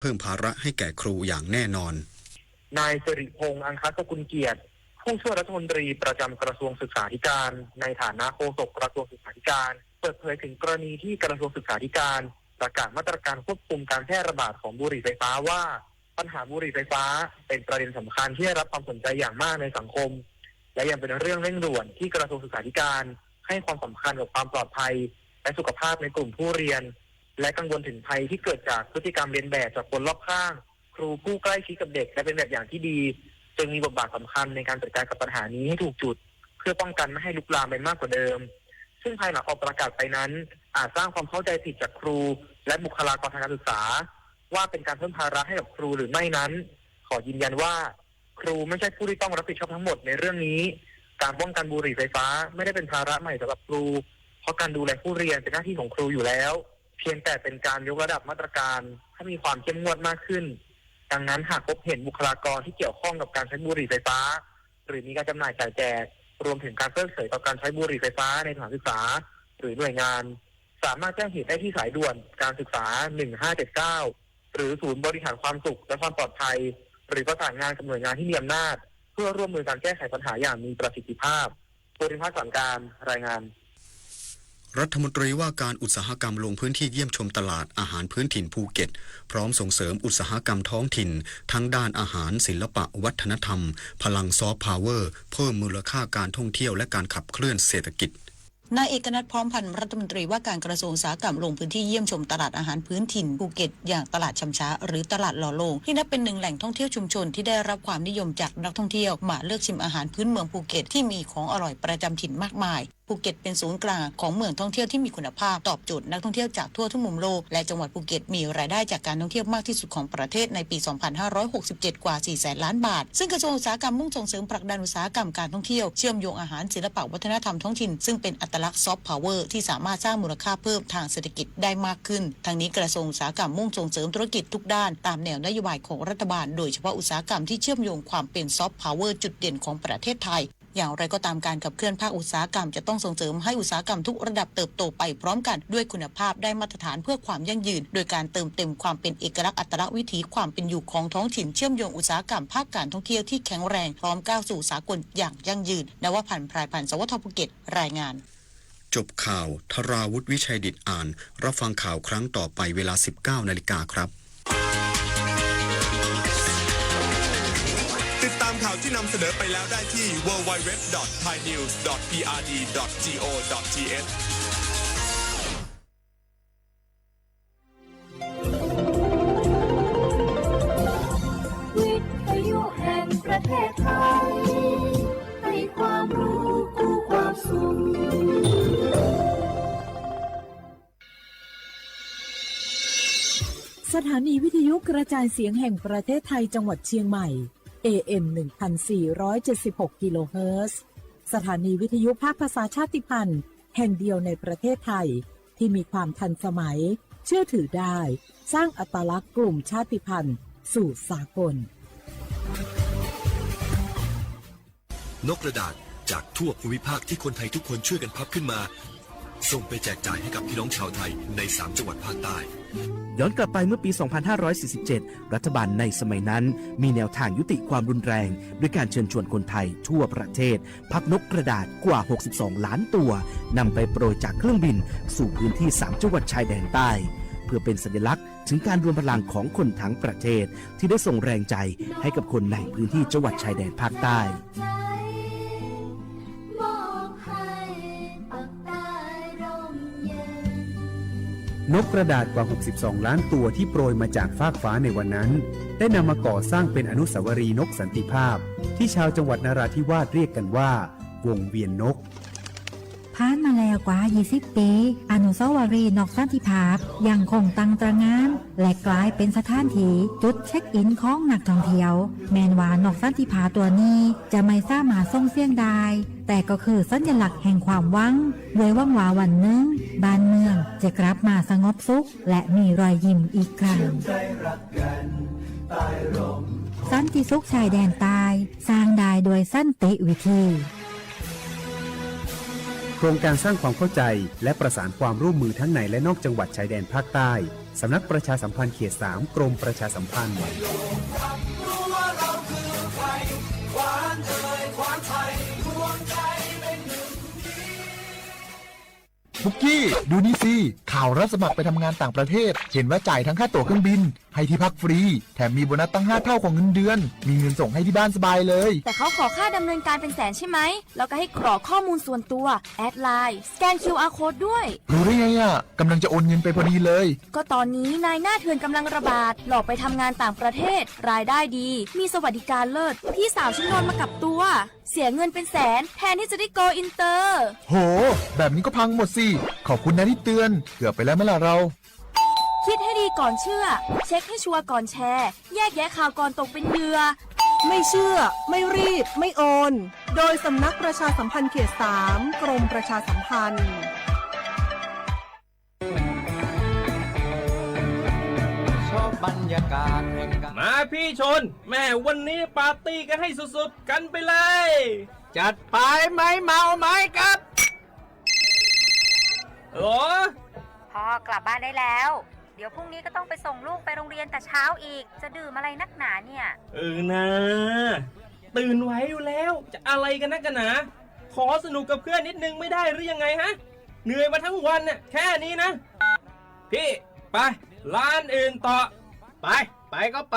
เพิ่มภาระให้แก่ครูอย่างแน่นอนนายสิริพงษ์อังคสกุลเกียรติผู้ช่วยรัฐมนตรีประจำกระทรวงศึกษาธิการในฐานะโฆษกกระทรวงศึกษาธิการเปิดเผยถึงกรณีที่กระทรวงศึกษาธิการประกาศมาตรการควบคุมการแพร่ระบาดของบุหรี่ไฟฟ้าว่าปัญหาบุหรี่ไฟฟ้าเป็นประเด็นสำคัญที่ได้รับความสนใจอย่างมากในสังคมและยังเป็นเรื่องเร่งด่วนที่กระทรวงศึกษาธิการให้ความสำคัญกับความปลอดภัยและสุขภาพในกลุ่มผู้เรียนและกังวลถึงภัยที่เกิดจากพฤติกรรมเลียนแบบจากคนรอบข้างครูผู้ใกล้ชิดกับเด็กและเป็นแบบอย่างที่ดีจึงมีบทบาทสำคัญในการจัดการกับปัญหานี้ให้ถูกจุดเพื่อป้องกันไม่ให้ลุกลามไปมากกว่าเดิมซึ่งภายหลังออกประกาศไปนั้นอาจสร้างความเข้าใจผิดจากครูและบุคลากรทางการศึกษาว่าเป็นการเพิ่มภาระให้กับครูหรือไม่นั้นขอยืนยันว่าครูไม่ใช่ผู้ที่ต้องรับผิดชอบทั้งหมดในเรื่องนี้การป้องกันบุหรี่ไฟฟ้าไม่ได้เป็นภาระใหม่สำหรับครูเพราะการดูแลผู้เรียนเป็นหน้าที่ของครูอยู่แล้วเพียงแต่เป็นการยกระดับมาตรการให้มีความเข้มงวดมากขึ้นดังนั้นหากพบเห็นบุคลากรที่เกี่ยวข้องกับการใช้บุหรี่ไฟฟ้าหรือมีการจำหน่ายจ่ายแจกรวมถึงการเพิกเฉยต่อการใช้บุหรี่ไฟฟ้าในสถานศึกษาหรือหน่วยงานสามารถแจ้งเหตุได้ที่สายด่วนการศึกษา1579หรือศูนย์บริหารความสุขและความปลอดภัยหรือประสานงานกับหน่วยงานที่มีอำนาจเพื่อร่วมมือการแก้ไขปัญหาอย่างมีประสิทธิภาพภูริพัฒน์ สังการรายงานรัฐมนตรีว่าการอุตสาหกรรมลงพื้นที่เยี่ยมชมตลาดอาหารพื้นถิ่นภูเก็ตพร้อมส่งเสริมอุตสาหกรรมท้องถิ่นทั้งด้านอาหารศิลปะวัฒนธรรมพลังซอฟต์พาวเวอร์เพิ่มมูลค่าการท่องเที่ยวและการขับเคลื่อนเศรษฐกิจนายเอกนัท พร้อมพันธ์รัฐมนตรีว่าการกระทรวงอุตสาหกรรมลงพื้นที่เยี่ยมชมตลาดอาหารพื้นถิ่นภูเก็ตอย่างตลาดชำช้าหรือตลาดหล่อโลงที่นับเป็นหนึ่งแหล่งท่องเที่ยวชุมชนที่ได้รับความนิยมจากนักท่องเที่ยวมาเลือกชิมอาหารพื้นเมืองภูเก็ตที่มีของอร่อยประจำถิ่นมากมายภูเก็ตเป็นศูนย์กลางของเมืองท่องเที่ยวที่มีคุณภาพตอบโจทย์นักท่องเที่ยวจากทั่วทุกมุมโลกและจังหวัดภูเก็ตมีรายได้จากการท่องเที่ยวมากที่สุดของประเทศในปี 2567 กว่า 400,000 ล้านบาทซึ่งกระทรวงอุตสาหกรรมมุ่งส่งเสริมผลักดันอุตสาหกรรมการท่องเที่ยวเชื่อมโยงอาหารศิลปะวัฒนธรรมท้องถิ่นซึ่งเป็นอัตลักษณ์ซอฟต์พาวเวอร์ที่สามารถสร้างมูลค่าเพิ่มทางเศรษฐกิจได้มากขึ้นทั้งนี้กระทรวงอุตสาหกรรมมุ่งส่งเสริมธุรกิจทุกด้านตามแนวนโยบายของรัฐบาลโดยเฉพาะอุตสาหกรรมที่เชื่อมโยงความเป็นซอฟต์พาวเวอร์จุดเด่นของประเทศไทยอย่างไรก็ตามการขับเคลื่อนภาคอุตสาหกรรมจะต้องส่งเสริมให้อุตสาหกรรมทุกระดับเติบโตไปพร้อมกันด้วยคุณภาพได้มาตรฐานเพื่อความยั่งยืนโดยการเติมเต็มความเป็นเอกลักษณ์อัตลักษณ์วิถีความเป็นอยู่ของท้องถิ่นเชื่อมโยงอุตสาหกรรมภาคการท่องเที่ยวที่แข็งแรงพร้อมก้าวสู่สากลอย่างยั่งยืนนวพันธ์พรายพันธ์สวทภูเก็ตรายงานจบข่าวธราวุฒิวิชัยดิษฐ์อ่านรับฟังข่าวครั้งต่อไปเวลา 19 นาฬิกาครับติดตามข่าวที่นำเสนอไปแล้วได้ที่ www.thainews.prd.go.th วิทยุแห่งประเทศไทยให้ความรู้คู่ความสุขสถานีวิทยุกระจายเสียงแห่งประเทศไทยจังหวัดเชียงใหม่ AM 1476 กิโลเฮิรตซ์สถานีวิทยุภาคภาษาชาติพันธุ์แห่งเดียวในประเทศไทยที่มีความทันสมัยเชื่อถือได้สร้างอัตลักษณ์กลุ่มชาติพันธุ์สู่สากลนกกระดาษจากทั่วภูมิภาคที่คนไทยทุกคนช่วยกันพับขึ้นมาส่งไปแจกจ่ายให้กับพี่น้องชาวไทยใน3จังหวัดภาคใต้ย้อนกลับไปเมื่อปี 2547 รัฐบาลในสมัยนั้นมีแนวทางยุติความรุนแรงด้วยการเชิญชวนคนไทยทั่วประเทศพับนกกระดาษกว่า 62 ล้านตัวนำไปโปรยจากเครื่องบินสู่พื้นที่3จังหวัดชายแดนใต้เพื่อเป็นสัญลักษณ์ถึงการรวมพลังของคนทั้งประเทศที่ได้ส่งแรงใจให้กับคนในพื้นที่จังหวัดชายแดนภาคใต้นกกระดาษกว่า 62 ล้านตัวที่โปรยมาจากฟากฟ้าในวันนั้นได้นำมาก่อสร้างเป็นอนุสาวรีย์นกสันติภาพที่ชาวจังหวัดนราธิวาสเรียกกันว่าวงเวียนนกผ่านมาแล้วกว่า 20 ปีอนุสาวรีย์นกสันติภาพยังคงตั้งตระหง่านและกลายเป็นสถานที่จุดเช็คอินของนักท่องเที่ยวแม้ว่านกสันติภาพตัวนี้จะไม่สามารถส่งเสียงได้แต่ก็คือสัญลักษณ์แห่งความหวังด้วยหวังว่าวันหนึ่งบ้านเมืองจะกลับมาสงบสุขและมีรอยยิ้มอีกครั้งสันติสุขชายแดนใต้สร้างได้โดยสันติวิธีโครงการสร้างความเข้าใจและประสานความร่วมมือทั้งในและนอกจังหวัดชายแดนภาคใต้ สำนักประชาสัมพันธ์เขต 3 กรมประชาสัมพันธ์ บุกกี้ดูนี่สิข่าวรับสมัครไปทำงานต่างประเทศเห็นว่าจ่ายทั้งค่าตั๋วเครื่องบินให้ที่พักฟรีแถมมีโบนัสตั้ง5 เท่าของเงินเดือนมีเงินส่งให้ที่บ้านสบายเลยแต่เขาขอค่าดำเนินการเป็นแสนใช่ไหมแล้วก็ให้กรอกข้อมูลส่วนตัวแอดไลน์สแกน QR Code ด้วยรู้ได้ไงอ่ะกำลังจะโอนเงินไปพอดีเลยก็ตอนนี้นายหน้าเถื่อนกำลังระบาดหลอกไปทำงานต่างประเทศรายได้ดีมีสวัสดิการเลิศพี่สาวฉันโดนมากับตัวเสียเงินเป็นแสนแทนที่จะได้โกอินเตอร์โหแบบนี้ก็พังหมดสิขอบคุณนะที่เตือนเกือบไปแล้วไหมล่ะเราคิดให้ดีก่อนเชื่อเช็คให้ชัวร์ก่อนแชร์แยกแยะข่าวก่อนตกเป็นเหยื่อไม่เชื่อไม่รีบไม่โอนโดยสำนักประชาสัมพันธ์เขต 3 กรมประชาสัมพันธ์บรรยากาศมาพี่ชนแม่วันนี้ปาร์ตี้กันให้สุดๆกันไปเลยจัดไปไหมเมาไหมครับโอ้พ่อกลับบ้านได้แล้วเดี๋ยวพรุ่งนี้ก็ต้องไปส่งลูกไปโรงเรียนแต่เช้าอีกจะดื่มอะไรนักหนาเนี่ยนะตื่นไว้อยู่แล้วจะอะไรกันนักกันหนาขอสนุกกับเพื่อนนิดนึงไม่ได้หรือยังไงฮะเหนื่อยมาทั้งวันน่ะแค่นี้นะพี่ไปร้านอื่นต่อไปก็ไป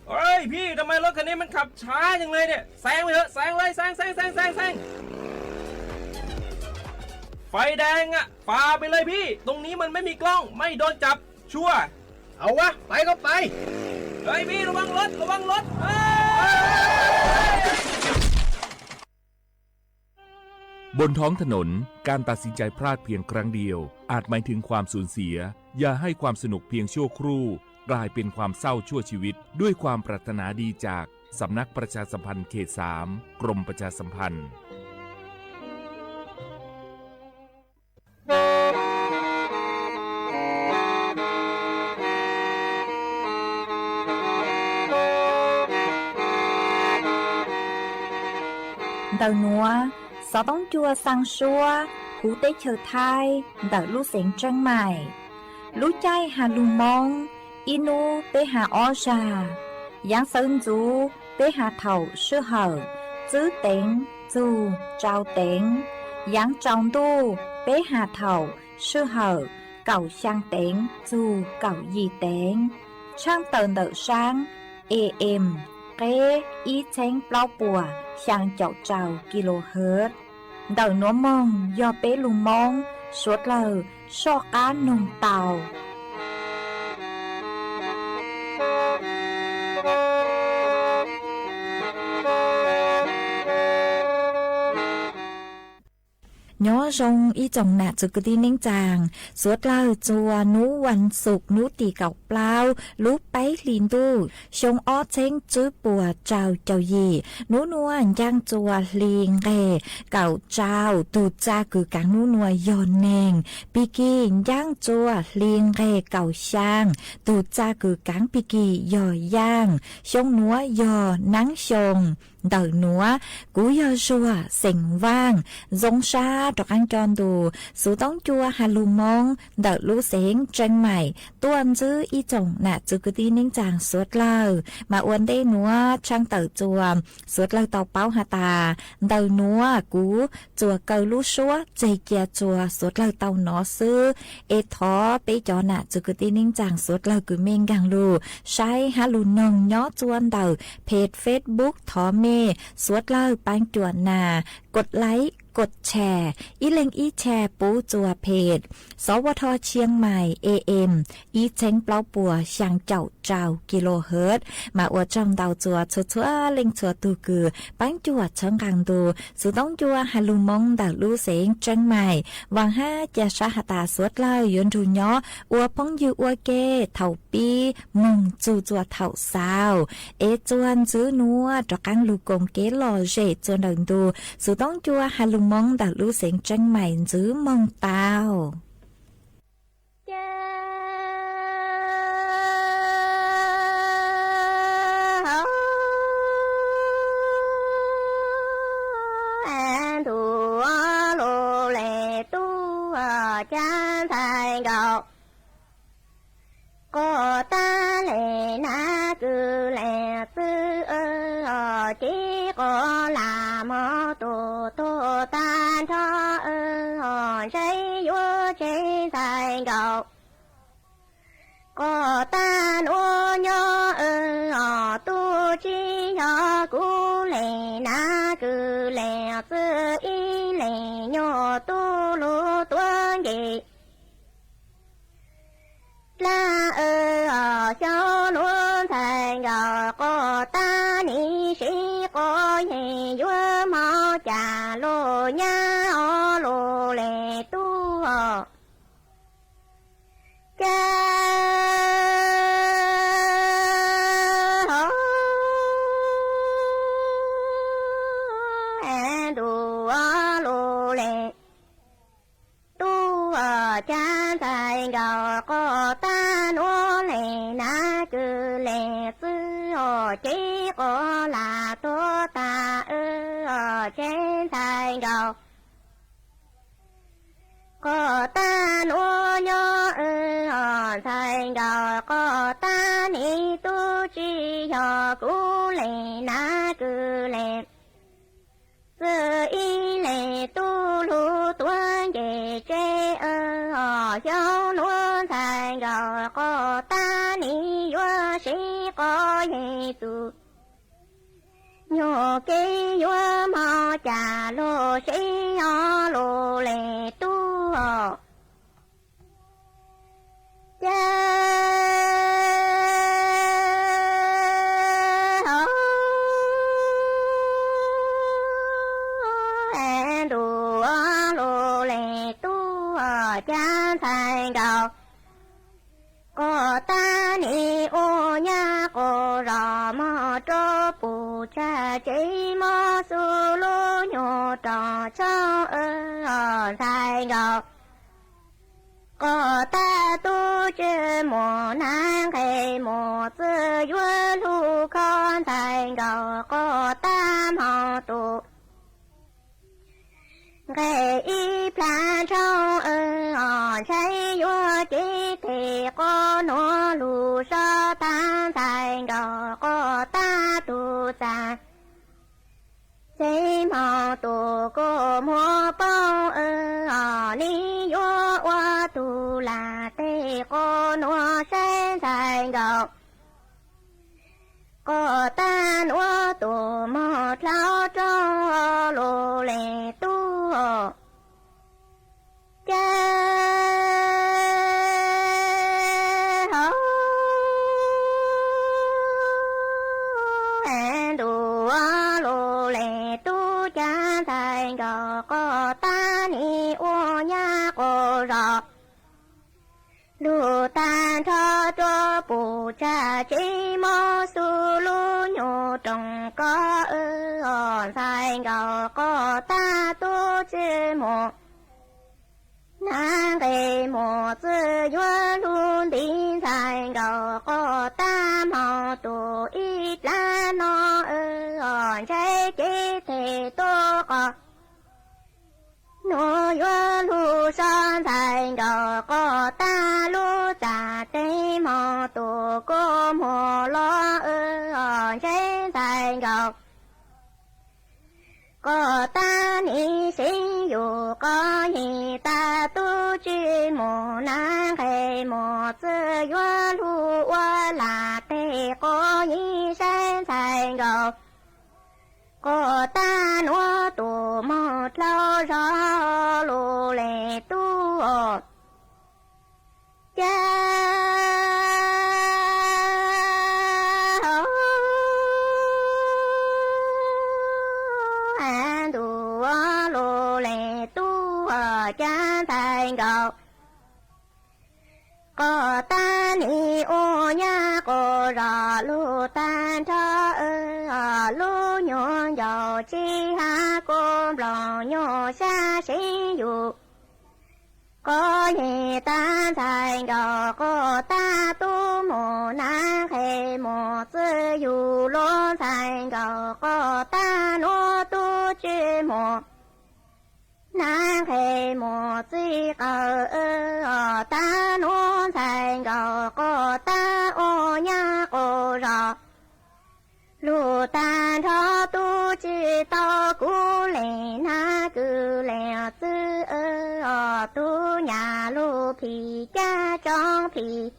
เฮ้ยพี่ทำไมรถคันนี้มันขับช้าจังเลยเนี่ยแซงไปเถอะแซงเลยแซงไฟแดงอ่ะฝ่าไปเลยพี่ตรงนี้มันไม่มีกล้องไม่โดนจับชัวร์เอาวะไปก็ไปเฮ้ยพี่ระวังรถบนท้องถนนการตัดสินใจพลาดเพียงครั้งเดียวอาจหมายถึงความสูญเสียอย่าให้ความสนุกเพียงชั่วครู่กลายเป็นความเศร้าชั่วชีวิตด้วยความปรารถนาดีจากสำนักประชาสัมพันธ์เขต 3 กรมประชาสัมพันธ์Đầu núa, gió bóng chua sang xua, hú tế chờ thai, đợi lũ xén trăng mải. Lũ chay hà lù mong, inu tế hà o trà. Giáng sơn chú, tế hà thầu sư hở, chữ tên, dù, trao tên. Giáng trọng tu, tế hà thầu, sư hở, cầu sang tên, dù, cầu gì tên. Trang tờ nợ sang, AM, kế, ý chén plau bùa, sang chậu trào kHz. Đầu nó mong do bé lùm mong, suốt lờ, so cá nồng tàu. Nhó rong y chồng nạ chữ cứ đi nênh chàng, suốt lờ chùa núวันศุกร์nú tì cọc plau, lú báy lìn tu, xông ó chênh chữ bùa trào chào gì, nú nua giang chùa liền ghề, cậu trào tù cha cử cáng nú nua giòn nèng, bì kỳ giang chùa liền ghề cậu sang, tù cha cử cáng bì kỳ giò giang, xông núa giò nắng xông. Đầu núa, cú yo rùa, sành vang, giống xa trọc ăn tròn đù, sú tóng chua hà lù mong, đầu lũ xén tranh mải, tuôn dư y chồng nạ chữ cứ tí nính chàng suốt lờ, mà uốn đê núa trang tờ chùa, suốt lờ tàu báo hà tà, đầu núa, cú, chùa cầu lũ xúa, dây kia chùa, suốt lờ tàu nó sư, ê thó bế cho nạ chữ cứ tí nính chàng suốt lờ cứ mênh gàng lù, sai hà lù nông nhó chuan đầu, page Facebook thó mê,สุดเล่าปังจวนนากดไลค์กดแชร์อีเล็งอีแชร์ปูจัวเพจสวทเชียงใหม่ AM อีเช้งเปล่าปัวช่างเจ้าเจ้ากิโลเฮิรตซ์มาอวดจำดาวจัวชัวเล็งชัวตูกือปังจวดเชิงกังดูสุดต้องจัวฮัลลูมงดาวลู่เสียงเชียงใหม่วังห้าจะชาหตาสุดเล่าย้อนดูย้ออวพงยูอวเกเท่าปีมุงจูจัวเท่าสาวเอจวนซื้อนัวตะกังลูกงเกลอเจจวนดังดูสุดต้องจัวฮัลลูมองดาวลู่เสียงจังใหม่ซื้อมองเตาดูโลเล thành cầu có ta lệ na cứ lệ tư chỉ có là mô tu tu tan cho trái vô trái thành cầu có ta ô nhớ tu chi cho cú lệ na cứ lệ tư y lệ nhớ tu lu tuân gì la cho luôn thành có ta ni sĩ có gì vua mau trả lô nhá lô lệ tu cha đủ lô lệ tu cha thành có ta nô lệ na cứ lệ sư chỉ có là tô ta trên thành cầu có ta nô nhớ thành cầu có ta ni tu chi cho cú lệ na cứ lệ sư y lệ tu lu tuân về chế cho luôn thành cầu có ta ni vua sĩ có gì tu nhô kê vua mau trả lô sĩ lô lệ tu cha thành cầu có ta ni ô nha cô rò mò trô bù cha chỉ mò su lô nhô trò cho thành cầu có ta tu chư mồ năng khê mồ tư vua lu con thành cầu có ta mò tu cái y plan trong trái vô chỉ thì có nó lù sa tan thành cầu có ta tu sa chỉ mong tu cô mua bao ni vô qua tu là tê có nó sen thành cầu có ta nó tu một lao trong lô lệ tu cha đủ lô lệ tu cha thành có ta ni ô nha cô rò lu tan cho bù cha chỉ mô su lu nhô trồng có thành có ta tu chư mô nàng kê mô tư vua luôn tin thành có ta mò tu ít la nó trái chế thể tô có nô vua lu son thành có ta lu trả tê mò tu cô mò lo trái thành có ta ni sinh dù có gì ta tu chi mô năng khê mô tư vua lu là tê có gì sen thành có ta nó tu một lâu rõ lô lệ tu cha lô lệ tu cha thành cầu có ta ni ô nha cô rò lu tan cho lu nhô dầu chi ha cô lò nhô xa sĩ dù có gì ta thành cầu có ta tu mô năng khê mô tư dù lô thành cầu có ta nô tu chư mô 南黑莫子个大农山个个大欧呀个绕，路单朝都知道古来那个来子都nhà路皮家长皮。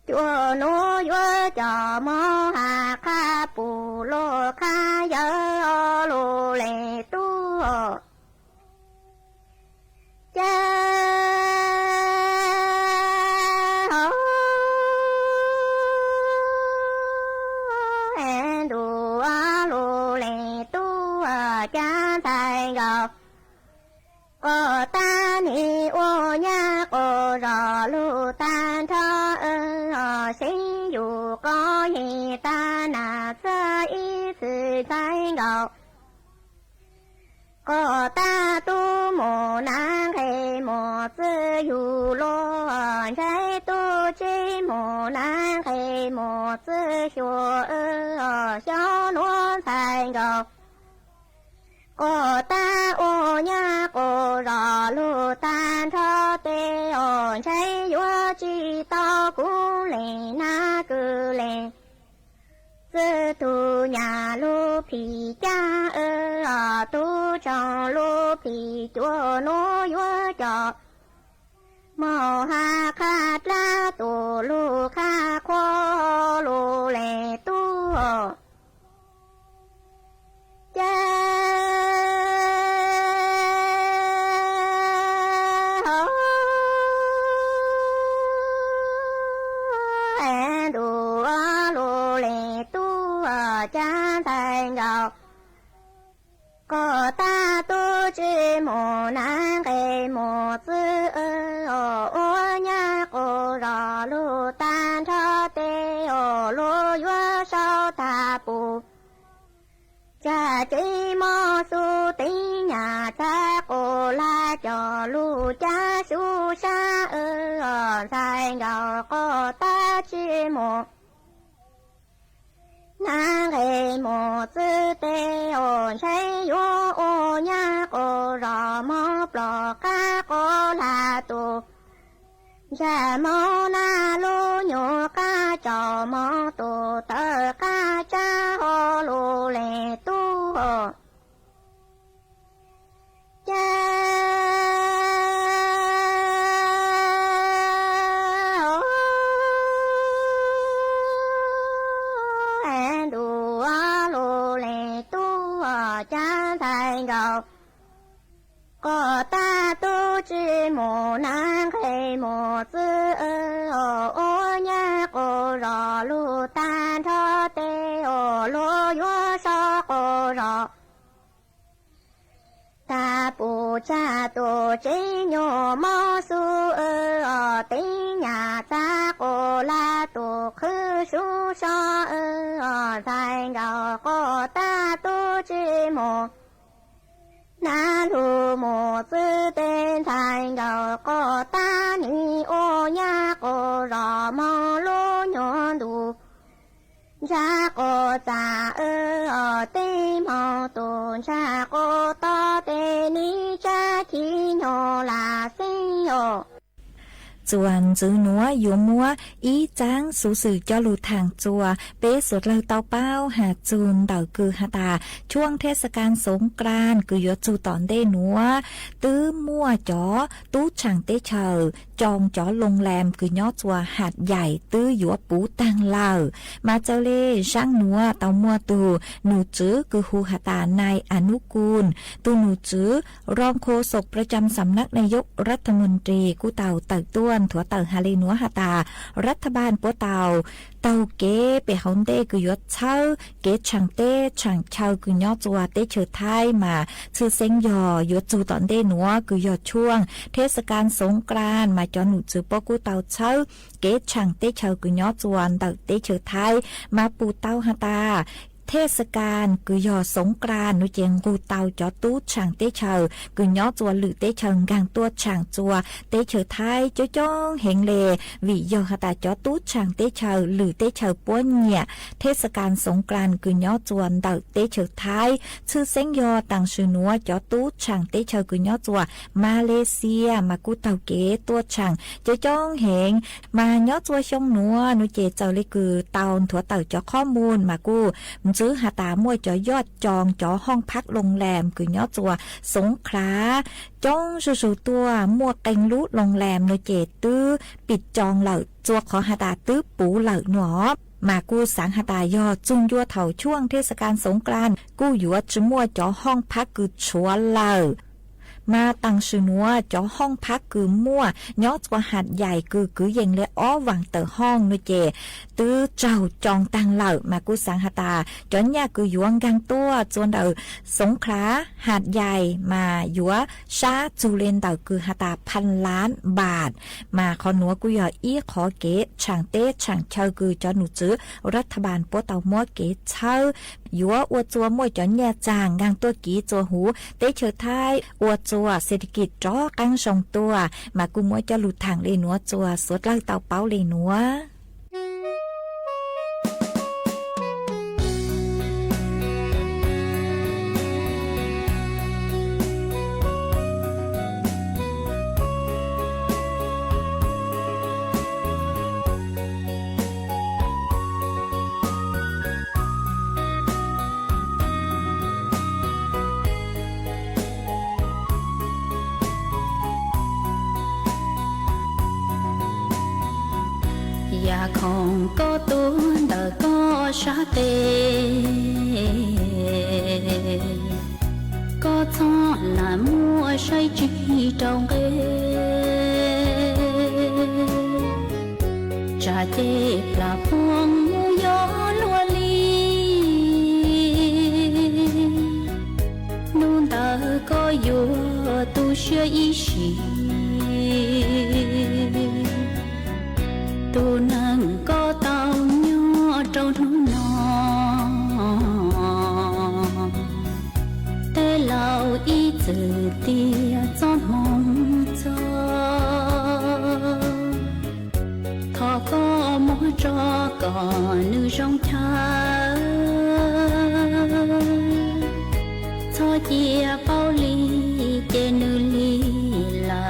我努约叫么哈卡布罗卡呀罗来多，家安多啊罗来多啊家在个，我打你我呀我绕路单车。心有高一大那这一次在高，个大都莫南黑莫自有罗，在都知莫南黑莫自学小罗在高，个大我呀个绕路单车对哦，在我知道古来那个来，自度nhà路皮家都长路皮多诺约着，毛哈卡拉多路卡阔路来多，家。个大都知莫南黑莫子我呀个绕路单车的路越少大步，这这么苏的呀在过来着路家树上在绕个大知莫。南黑莫子的谁有呀个绕毛不嘎个拉多，什么那路牛嘎着毛多的嘎着路来多，个大都知莫南黑莫子我呀个绕路单车的路越少个绕，大不家都知牛毛苏的呀在个拉都棵树上在绕个大都知莫。那路莫子的在绕个大你我呀个绕毛路牛路，这个在的毛东这个大的你这天牛拉心哟。ส่วนจื้อนัวอยู่มัวอีจางสู่สื่อเจ้าหลุดทางจัวเป๊สุดเลยเตาเป้าหาจูนเต่าคือหาตาช่วงเทศกาลสงกรานต์คือยจูตอนได้นัวตื้อมั่วจ๋อตู้ช่างเตเชอจองจ๋อโรงแรมคือย่อจัวหาดใหญ่ตื้อหยัวปูตังเหล่ามาเจ้าเล่ช่างนัวเตามัวตูหนูจื้อคือฮูหาตานายอนุกูลตูหนูจื้อรองโฆษกประจำสำนักนายกรัฐมนตรีกูเต่าเต่าต้วนถั่วเต่าฮาลีนัวหาตารัฐบาลปัวเต่าเก๋ไปฮอนเต้คือยศเช่าเก๋ช่างเต้ช่างเช่าคือยอดจัวเต้เฉิดไทยมาชื่อเซ็งยอยศจูตอนเต้หนัวคือยอดช่วงเทศกาลสงกรานต์มาจอหนูจือปอกูเต่าเช่าเก๋ช่างเต้เช่าคือยอดจวนเต่าเต้เฉิดไทยมาปูเต่าหาตาเท เทศกาลคือยอสงกรานต์นุเจียงกูเตาจอตู้ช่างเตเชอคือยอจัวหรือเตเชิงกางตัวช่างจัวเตเชอไทยจ้จ้องเฮงเลวิยอหตาจอตู้ช่างเตเชอหรือเตเชอป้วนเนี่ยเทศกาลสงกรานต์คือยอจวนเดาเตเชอไทยชื่อเซ็งยอต่างชื่อนัวจอตู้ช่างเตเชอคือยอจัวมาเลเซียมากูเตาเกตัวช่างจ้จ้องเฮงมายอจัวชงนัวนุเจเจ้าเลยคือเตาถั่วเต่าจอข้อมูลมากูซื้อหาตามวยจอยอดจองจอห้องพักโรงแรมคือยอจัวสงขลาจ้องสู้ๆตัวมัวเต็งรู้โรงแรมนุเจตื้อปิดจองเหล่าจัวขอหาตาตื้อปูเหล่าหนอมากู้สังหตายอจุงยัวเถาช่วงเทศกาลสงกรานต์กู้หยัวจมัวจอห้องพักคือชัวเหล่ามาตังชื่อนัวจอห้องพักคือมั่วยอดกว่าหัดใหญ่คือเย็นเลยอ้อหวังเตอห้องนุเจตื้อเจ้าจองตังเหล่ามากู้สังหตาจอนยาคือหยวงกังตัวจวนเดอสงขลาหัดใหญ่มาหยัวชาจูเลนเดอคือหตา1,000,000,000 บาทมาขอหนัวกุยอีขอเกช่างเต้ช่างเชอคือจอหนูจื้อรัฐบาลปัวเตามัวเกเชอหยัวอวดจัวมวยจอนยาจางกังตัวกีจัวหูเต้เชอไทยอวดจัวเศรษฐกิจจ้อกังทรงตัวมากุมวยจะหลุดทางเลยหนัวจัวสวดเล่าเตาเป้าเลยหนัวอย่าของก็ตัวเดอก็ชาเตก็ท้อละมัวใช้จีตรงเกจะเจ็บปลาพวงมูยอลัวลีนู่นเดอก็อยู่ตู้เชื่ออีชีตูนังก็เต้าย่อเจ้าทุ่งนอแต่เราอีจือเตียจอมมองจอทอก็มัวจอก่อนนึจงเธอทอเจียเป้าลีเจนึลีลา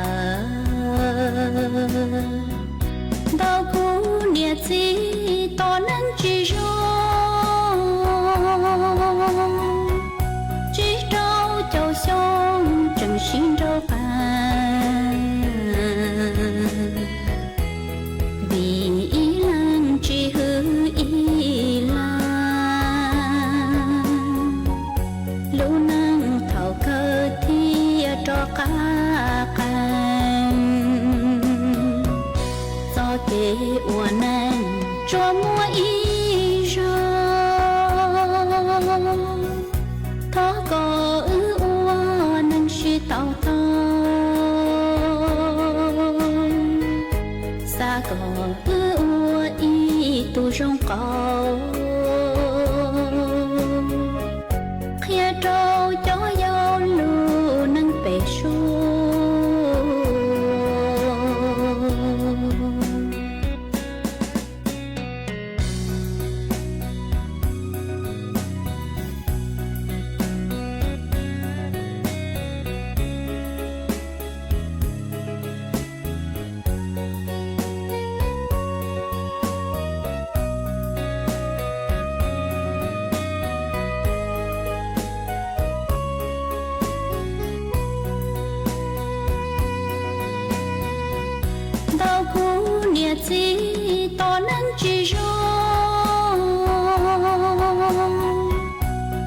到古年纪多能记住，记住就像真心着伴，vì ý lần chỉ hư ý lần lúc năng thầu cơ thi cho cả kê ua nan cho mua ý ra thó có ua nan shi tao ta xa có ua ý tu trong cầu khía trâu cho nhau lu nan bể su chỉ to năng chỉ cho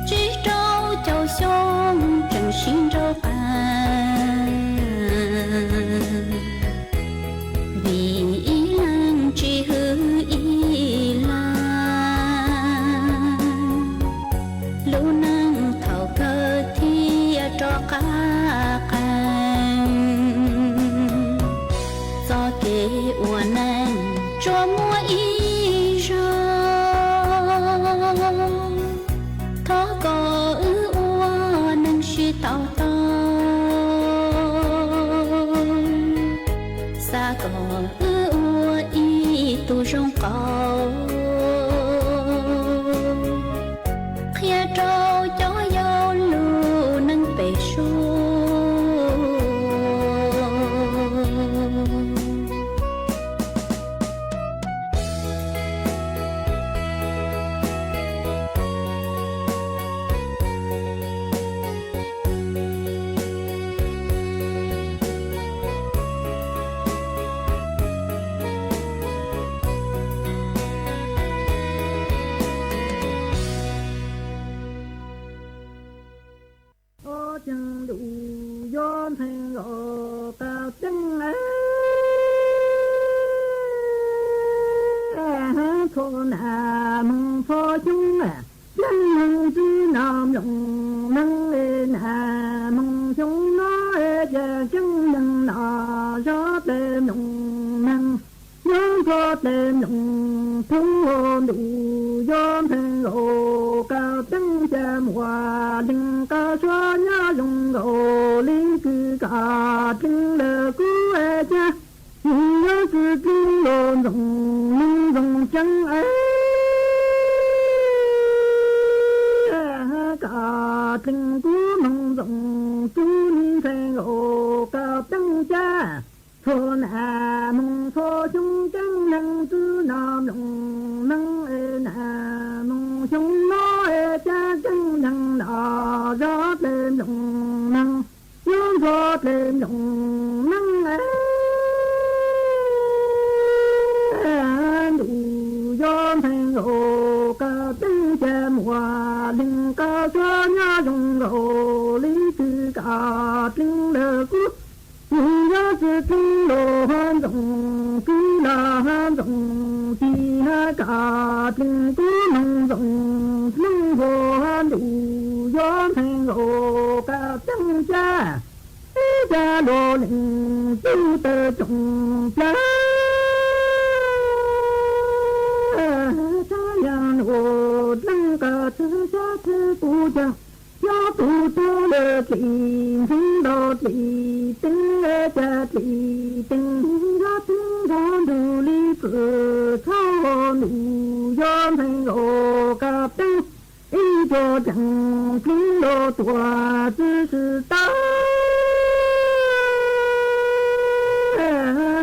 chỉ trâu châu sông trần xin trâu bàn vì ý lăng chỉ hư ý lăng lưu năng thầu cơ thi cho cả kê ua nan cho mua ý ra ý tu trong cầu khía trâu cho yêu lu nâng bể su chân đủ yon thành ngộ cao chân ấy thôn mong phô chung nâng nâng chứ nam lòng nâng lên mong chung nó giờ chân nâng nọ gió tên nông nâng nhớ có tên nông thung hồn đủ yon thành ngộ cao chân cha mùa đừng có xóa nhớ dùng đồ linh cứ cả chân lờ cứu cha nhớ cứ kinh lồn dùng nâng dùng chân ấy cả chân cứu mong dùng chung thành ngộ cao chân cha thôn mong thô chung chân nâng cứ nam lòng nâng mong chung nó cha chân nâng nọ gió lên lòng nâng nhớ gió lên lòng nâng đủ gió thành ngộ cao chân cha mùa đừng cao xóa nhớ dùng đồ lý cứ cả chân lờ cút nhớ sự kinh đồ hoan rộng cứ là hoan rộng thì cả tình cứ mong rộng nâng hồ hoan đủ gió thành ngộ cả chân cha cha đồ lệnh tư tơ trọng lá cha nhà nộ nâng cả thư cha thư tu cha gió tu tu lơ thị sinh đồ thị tinh cha thị tinh gió tinh gió đủ lý cửa thao đủ gió thành ngộ cặp tinh ý cho chẳng kinh đồ tòa tư sự ta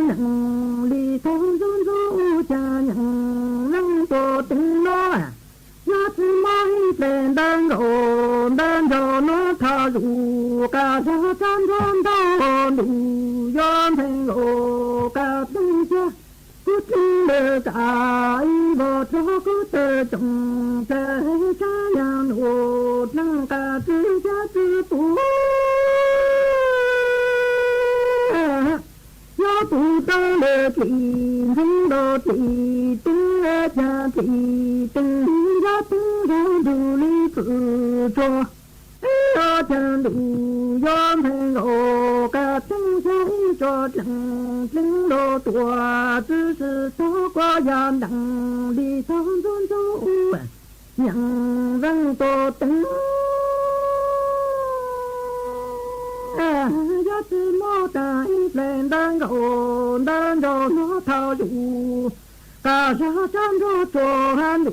nặng lý thông dôn dô cha nặng nâng tổ tinh nó nhớ thứ mong lên đơn đồ nó tha dù cả cho chân chân đau đủ yon thành ngộ cả tinh cha cứ tin được cả ý vô cho cứ tự trọng cha nhà nụ nâng cả tư cha tư tu nhớ tu tăng lệ thị hình đồ thị tinh cha thị tinh giá tinh giá đủ lý cử cho cho chân đủ yon thành ngộ cả tinh sẽ cho chẳng tinh đồ tùa tư sự số qua gian đặng đi thôn thôn số nhận răng tô tính giá tư mô ta ít lên đơn đồ nó thao đủ cả ra chân đồ cho han đủ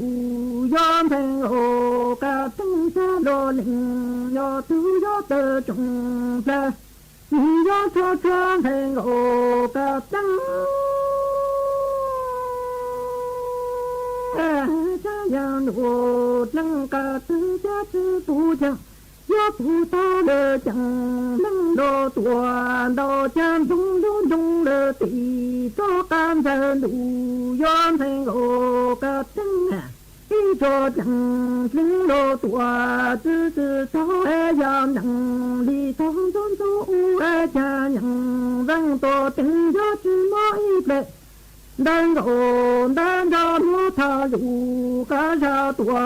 yon thành ngộ cả tinh sẽ đồ lệnh do tư do tơ trọng ra gió cho thành ngộ cả tăng cha nhà nụ nâng cả tư cha tư tu chẳng gió tu ta đờ chẳng nâng đồ tùa đồ chan dung đờ tỷ cho can dân đủ gió thành ngộ cả tăng ý cho chẳng kinh đồ tùa tư tư số giam nặng đi thông thông số cha nhận răng tổ tình gió chứ mỗi lệ đơn đồ nó tha dù cả ra tùa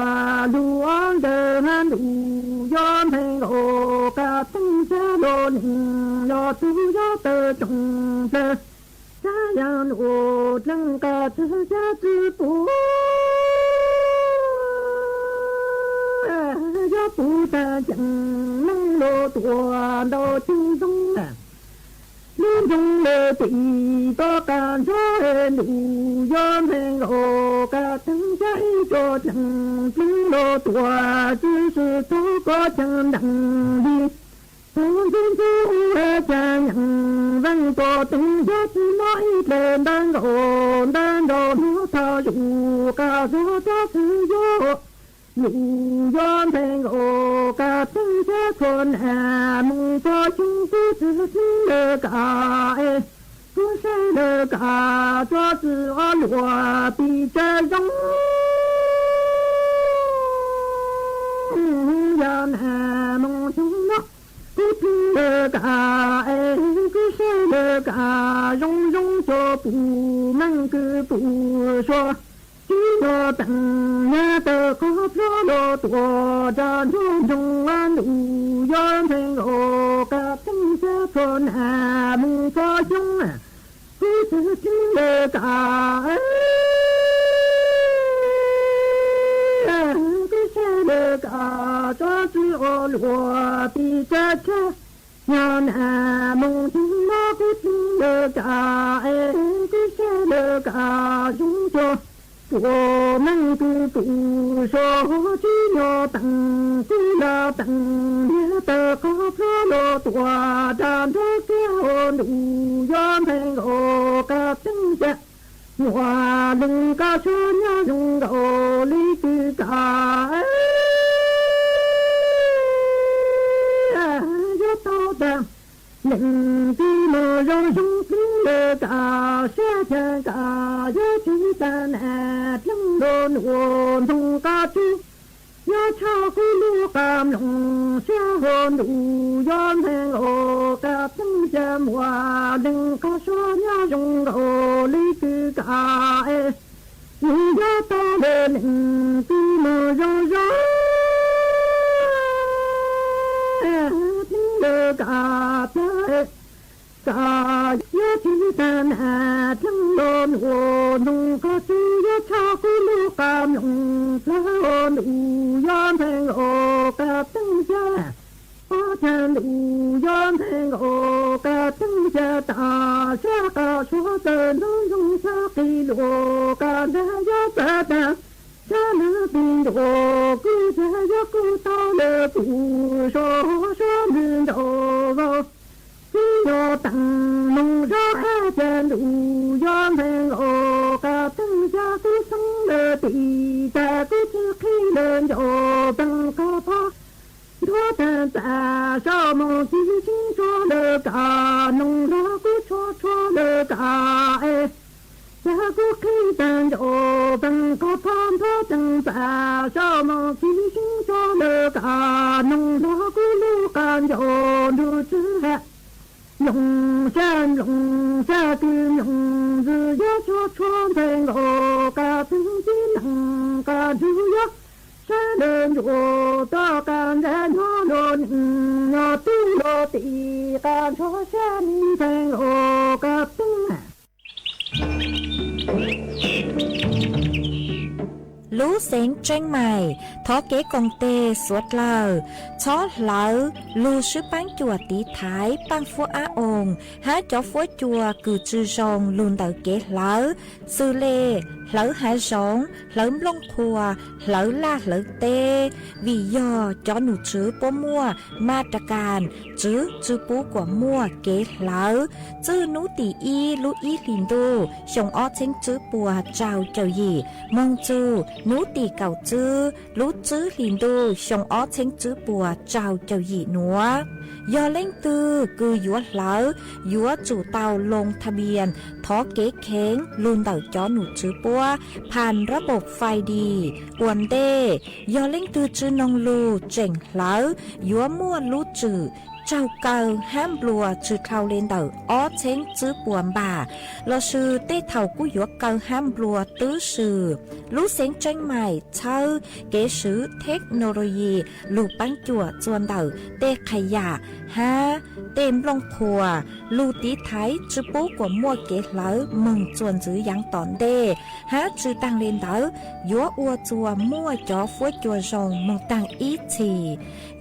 dù an đờ han đủ gió thành ngộ cả tăng xe đồ nịnh lo tư gió tơ trọng tơ cha nhà nụ nâng cả tư cha tư tu gió tu ta chẳng nâng đồ tùa đồ chung tung liên chung lơ tì có can cho đủ yon thành ô cả thằng trái cho chẳng tiếng lô tua chứ sự thú có chẳng đặng đi thôi xin chú cha nhận văn có tiếng rất nói lên đang đồ nó thao dụ cả số ta sự vô lũ yon thành ô cả thằng trái con hà mong cho chúng cứ sự lơ cả cứ sẽ lơ cả cho sự ở lúa bị trái giống yon hà mong chúng nó cứ lơ cả cứ sẽ lơ cả rong cho bù mang cứ bù cho chỉ cho tặng nhà tờ có pro đồ tua ra rong an đủ yon thành ô cả thằng cha con hà mong cho chúng cứ sự lơ cả cứ sẽ lơ cả cho sự ô lúa bị cha cha yon hà mong chúng nó cứ lơ cả cứ sẽ lơ cả chúng cho我们不读书，只要等，只要等，你的高坡路多站着高路，远配我个等着，我能个说呀用道理去改，要到的。能的么让用了个夏天个要去的那等到我弄个住，要炒个路个弄下河路要能我个等着我能个说要用道理去改，你要到了能的么让了嘎子，嘎也记得那等到我弄个只要炒个路个弄个路要等我个等着，我等路要等我个等着大家个说的能用啥给路个那要得的。家了病多，顾家要顾到了不说明着，只要等弄着二间路要能我个等下顾生了地在顾只开了就等个怕，多等在小梦记清说了个弄着顾说了个下个开灯就等个盼他等在小梦记清说了个弄着顾路干就路之海。龙山个龙子要说穿在我个自己能个主要山人我到干人我我都落地干说山在我个东Lũ xén tranh mày, thó kế công tê suốt lờ, chó lỡ, lù sư bán chùa tí thái, bán phú á ồn, há chó phú chùa cử chư rồng lùn tờ kế lỡ, sư lê, lỡ há rồng, lỡ lông khùa, lỡ la lỡ tê, vì do chó nụ chữ bố mua, ma trà càn, chữ bố của mua kế lỡ, chữ nụ tỷ y, lũ y lìn đô, xong ó chênh chữ bùa trào chào gì, mong chữ, nú tì cầu chư, lú chư liền đô, xong ó chênh chư bùa trào chào dị núa. Do lên tư, cư dũa lỡ, dũa chủ tàu lông thà biên, thó kế khéng, luôn đầu chó nụ chư bùa,ผ่านระบบไฟดีอวนเด้ยอเล่งตือจื้อนองลูเจ๋งเหลายัวมั่วลูจื้อเจ้าเก่าห้ามบลัวจื้อเท่าเลนเตออ้อเช้งจื้อปวนบ่าเราชื่อเต้เท่ากู้ยัวเก่าห้ามบลัวตื้อชื่อรู้เสียงเจ๋งใหม่เช่าเก๋ซื้อเทคโนโลยีลูกปังจั่วจวนเตอเต้ขยะฮะเต็มลงครัวลูตีไทยจื้อปูกว่ามั่วเก๋เหลามึงจวนจื้อยังตอนเด้ฮะจื้อตังเลนเตอยัวอัวจัวมั่วจอฟัวจัวรองมึงตังอีที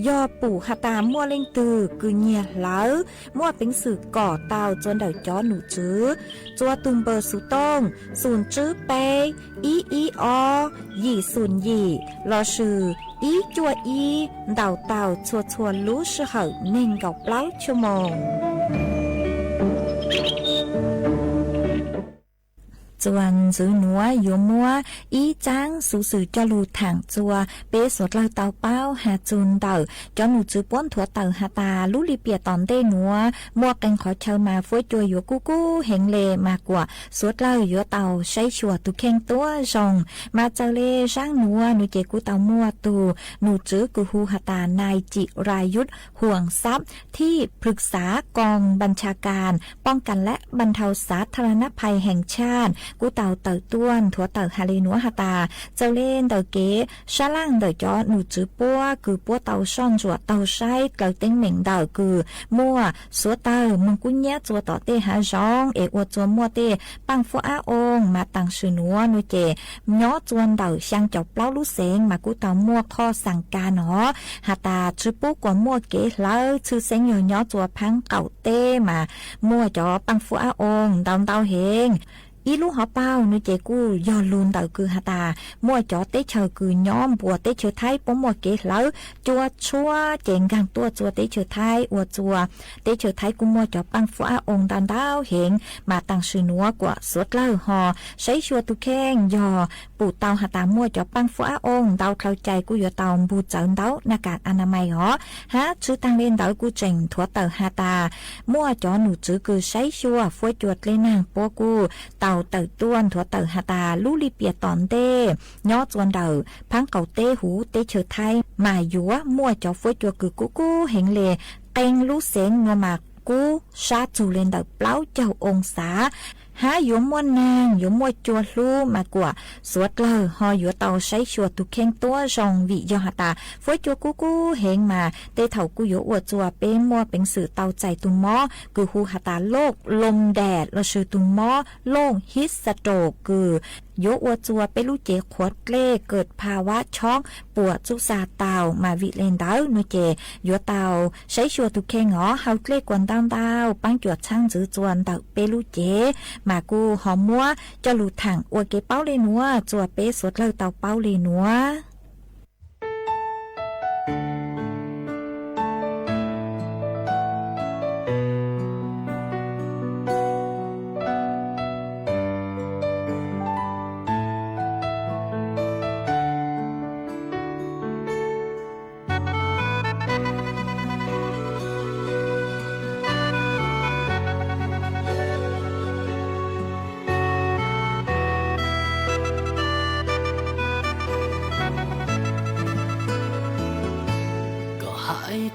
ยอปู่หาตามั่วเล่งตือ กือเงียแล้วมั่วเป็นสื่อก่อเตาจนเดาจ้อหนูจื้อจัวตุมเบอร์สุต้งศูนย์จื้อเปอีอยี่ศูนย์ยี่รอชื่ออีจัวอีเดาเตาชัวรู้ชื่อเหอเน่งเกาเปล่าชั่วโมงจวนจื้อหนัวอยู่มัวอีจังสู่สื่อจลูถังจัวเปสวดเราเตาเป้าหาจูนเตาจอหนูจื้อป้วนถั่วเตาหาตาลุลิเปียตอนเต้หนัวมัวกันขอเชิญมาฟุ้ยจัวอยู่กู้เฮงเลมากกว่าสวดเราอยู่เตาใช้ชัวตุเข่งตัวจงมาเจเลช่างหนัวหนูเจกูเตามัวตูหนูจื้อกูฮูหาตานายจิรายุทธห่วงทรัพย์ที่ปรึกษากองบัญชาการป้องกันและบรรเทาสาธารณภัยแห่งชาติกูเต่าเต่าต้วนถั่วเต่าฮาเลนัวฮาตาเจ้าเล่นเต่าเก๋ชาล่างเต่าจอหนูจื้อปัวคือปัวเต่าซ่อนจัวเต่าไส้เต่าเต็งเหม่งเต่าคือมัวสัวเต่ามึงกุ้งแย่จัวต่อเตหาจ้องเอกวัวจัวมัวเตปังฟัวอาองมาตังชื่อนัวนุเจย้อจวนเต่าช่างเจ้าเปล่าลุเสงมากูเต่ามัวข้อสั่งการหนอฮาตาจื้อปุกว่ามัวเก๋แล้วชื่อเสงย้อจัวพังเก่าเต้มามัวจอปังฟัวอาองเต่าเฮงอีลูกหอเป้านุเจกูยอลูนเต่าคือฮาตามัวจอเตเชอคือย้อมบัวเตเชอไทยปมัวเกแล้วจัวชัวเจงกังตัวจัวเตเชอไทยอวจัวเตเชอไทยกูมัวจอปังฟ้าองดันดาวเหงมาตังชื่อนัวกว่าสวดเล่าหอใช้ชัวตุแข้งยอปู่เตาฮาตามัวจอปังฟ้าองเตาเข้าใจกูยอเตาบูเจินเตาหน้ากากอนามัยหอฮะชื่อตังเล่นเตากูเจงถั่วเตาฮาตามัวจอหนูจื้อคือใช้ชัวฟ้วยจวดเลยนางปัวกูเตาต้วนถั่วเตอหาตาลูลิเปียตอนเต้ย้อจวนเดาพังเก่าเต้หูเต้เชิดไทยมายัวมั่วจอฟ้วยจัวคือกู้เฮงเลเต็งลูเสงงมากกู้ชาจูเลนเดาเปล่าเจ้าองศาหาอยู่มัวนางอยู่มัวจัวลู่มากกว่าสวดเลอหออยู่เตาใช้ชัวตุเข่งตัวจงวิยอหาตาฟ้วยจัวกู้เฮงมาเตเถากูอยู่อวดจัวเป็นมัวเป็นสื่อเตาใจตุมอคือฮูหาตาโลกลมแดดเราชื่อตุมอโลกฮิสโตรกคือโยอวจัวเป็นลูกเจขวดเล่เกิดภาวะช็อกปวดจุซาเตามาวิเลนดาวนุเจโยเตาใช้ชัวตุเข่งหอเฮาเล่กวนดาวปังจวดช่างจื้อจวนเตาเป็นลูกเจมากูหอมมัวจะหลุดถังอวเกเป้าเลยนัวจัวเป๊สวดเลยเตาเป้าเลยนัว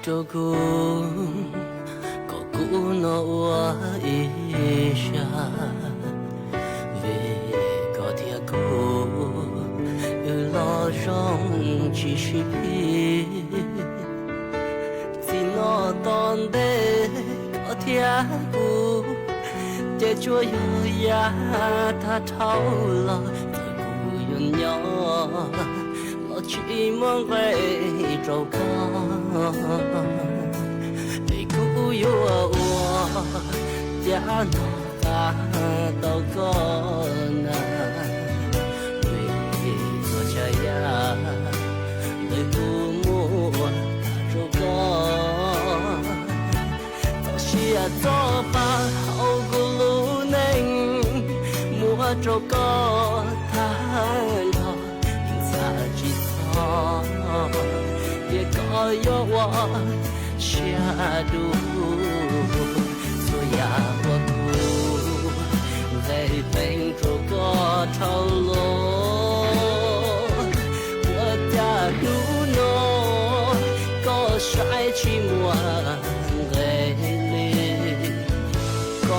cho cô có cũ nó ý xa về có thiệt cô lo trong chỉ shi xin nó toàn để có thiệt cô để chúa yêu ya tha thấu lo cô yêu nhỏ chỉ mong về trâu con để cũ yêu cha nó ta đâu con về có cha ya để cũ mua trâu con tao xia cho ba hậu gulu neng mua trâu con than也可有我下路，所以我不在分出个头路，我家路诺个帅气莫爱里，个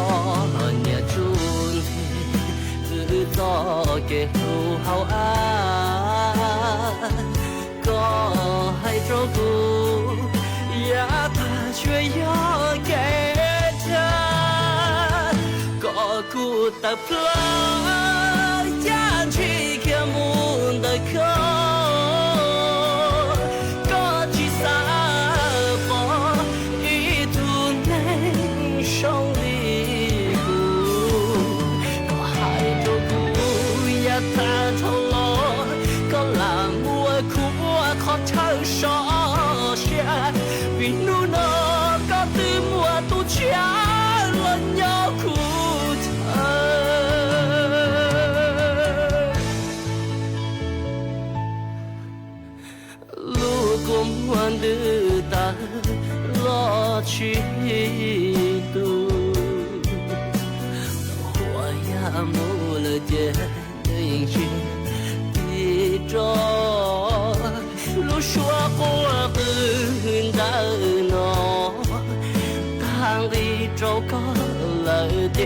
年中日早给路好啊。có hay cho cô ya ta chưa ya kể cha có cô tập lo ya chỉ kia muốn đời có chỉ xa bỏ ý 虚度。我呀木了点的音讯地中，路说过很大诺，当地周高了的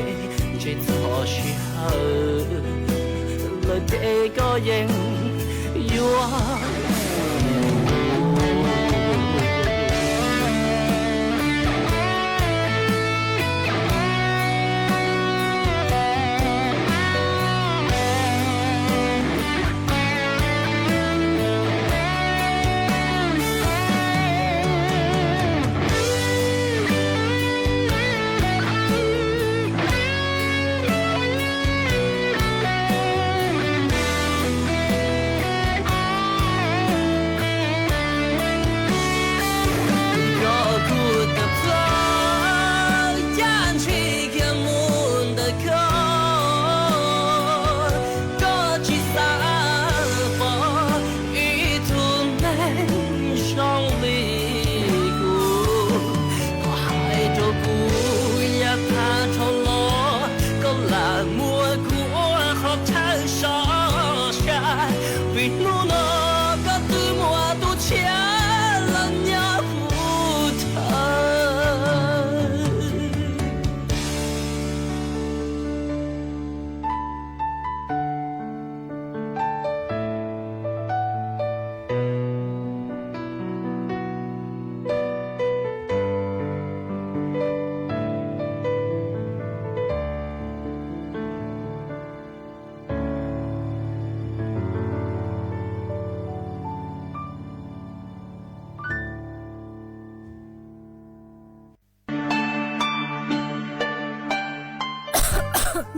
这座小，了这个人有。